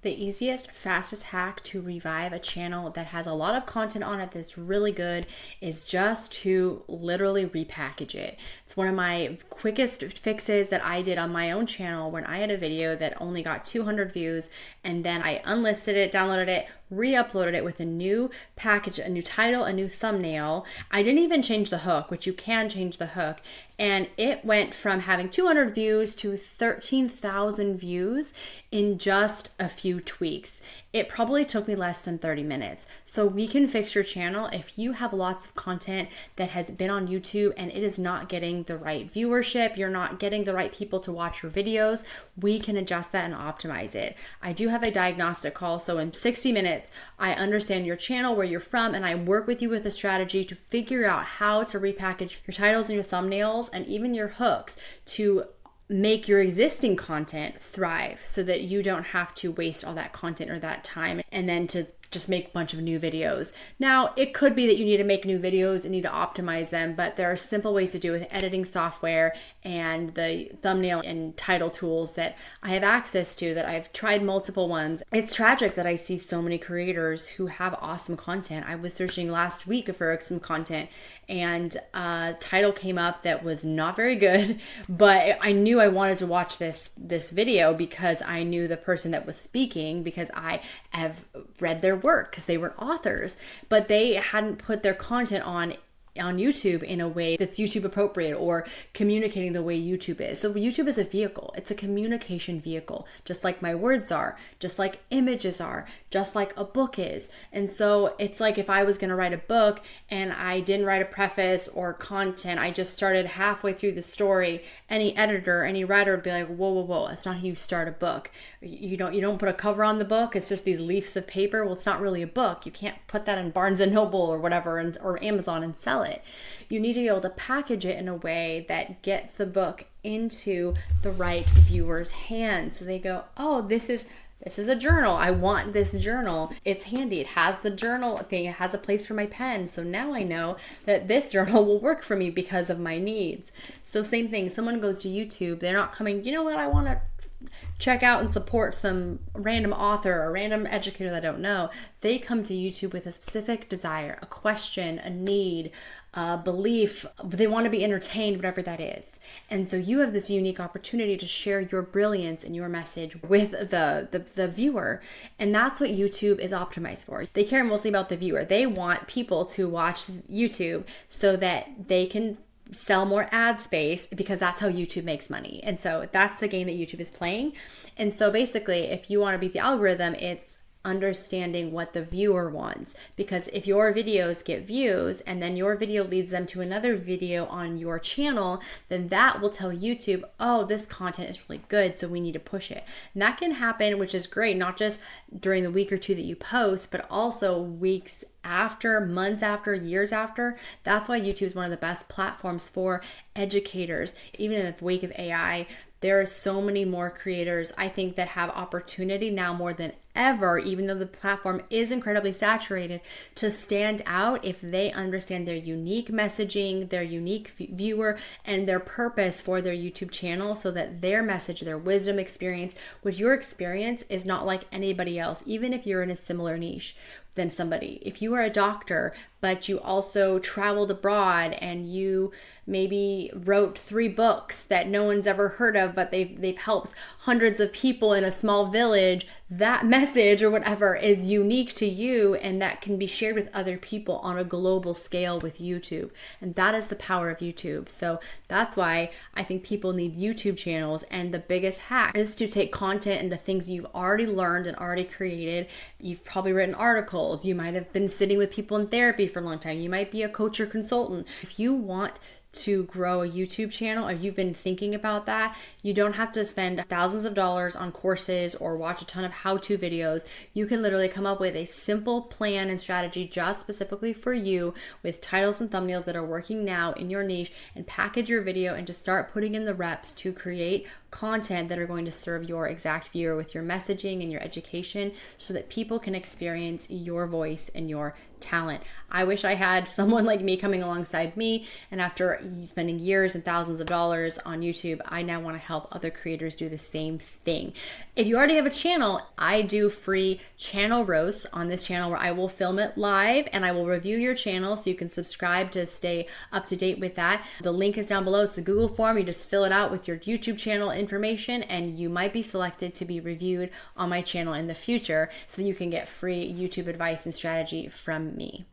The easiest, fastest hack to revive a channel that has a lot of content on it that's really good is just to literally repackage it. It's one of my quickest fixes that I did on my own channel when I had a video that only got 200 views, and then I unlisted it, downloaded it, re-uploaded it with a new package, a new title, a new thumbnail. I didn't even change the hook, which you can change the hook. And it went from having 200 views to 13,000 views in just a few tweaks. It probably took me less than 30 minutes. So we can fix your channel if you have lots of content that has been on YouTube and it is not getting the right viewership, you're not getting the right people to watch your videos, we can adjust that and optimize it. I do have a diagnostic call, so in 60 minutes, I understand your channel, where you're from, and I work with you with a strategy to figure out how to repackage your titles and your thumbnails and even your hooks to make your existing content thrive so that you don't have to waste all that content or that time and then to just make a bunch of new videos. Now, it could be that you need to make new videos and need to optimize them, but there are simple ways to do it with editing software and the thumbnail and title tools that I have access to, that I've tried multiple ones. It's tragic that I see so many creators who have awesome content. I was searching last week for some content and a title came up that was not very good, but I knew I wanted to watch this video because I knew the person that was speaking, because I have read their work because they were authors, but they hadn't put their content on YouTube in a way that's YouTube appropriate or communicating the way YouTube is. So YouTube is a vehicle. It's a communication vehicle, just like my words are, just like images are, just like a book is. And so it's like if I was going to write a book and I didn't write a preface or content, I just started halfway through the story, any editor, any writer would be like, whoa, that's not how you start a book. You don't put a cover on the book. It's just these leaves of paper. Well, it's not really a book. You can't put that in Barnes and Noble or whatever, or Amazon and sell it. You need to be able to package it in a way that gets the book into the right viewer's hands. So they go, oh, this is a journal. I want this journal. It's handy. It has the journal thing. It has a place for my pen. So now I know that this journal will work for me because of my needs. So same thing. Someone goes to YouTube. They're not coming, you know what, I want to check out and support some random author or random educator that I don't know. They come to YouTube with a specific desire, a question, a need, a belief. They want to be entertained, whatever that is. And so you have this unique opportunity to share your brilliance and your message with the viewer. And that's what YouTube is optimized for. They care mostly about the viewer. They want people to watch YouTube so that they can sell more ad space, because that's how YouTube makes money. And so that's the game that YouTube is playing. And so basically, if you want to beat the algorithm, it's understanding what the viewer wants. Because if your videos get views and then your video leads them to another video on your channel, then that will tell YouTube, oh, this content is really good, so we need to push it. And that can happen, which is great, not just during the week or two that you post, but also weeks after, months after, years after. That's why YouTube is one of the best platforms for educators. Even in the wake of AI, there are so many more creators, I think, that have opportunity now more than ever, even though the platform is incredibly saturated, to stand out if they understand their unique messaging, their unique viewer, and their purpose for their YouTube channel, so that their message, their wisdom experience, with your experience, is not like anybody else, even if you're in a similar niche than somebody. If you are a doctor, but you also traveled abroad and you maybe wrote 3 books that no one's ever heard of, but they've helped hundreds of people in a small village, that message or whatever is unique to you, and that can be shared with other people on a global scale with YouTube. And that is the power of YouTube. So that's why I think people need YouTube channels. And the biggest hack is to take content and the things you've already learned and already created. You've probably written articles. You might have been sitting with people in therapy for a long time. You might be a coach or consultant. If you want to grow a YouTube channel, or you've been thinking about that, you don't have to spend thousands of dollars on courses or watch a ton of how-to videos. You can literally come up with a simple plan and strategy just specifically for you, with titles and thumbnails that are working now in your niche, and package your video and just start putting in the reps to create content that are going to serve your exact viewer with your messaging and your education so that people can experience your voice and your talent. I wish I had someone like me coming alongside me, and after spending years and thousands of dollars on YouTube, I now want to help other creators do the same thing. If you already have a channel, I do free channel roasts on this channel where I will film it live and I will review your channel so you can subscribe to stay up to date with that. The link is down below. It's a Google form. You just fill it out with your YouTube channel information and you might be selected to be reviewed on my channel in the future so that you can get free YouTube advice and strategy from me.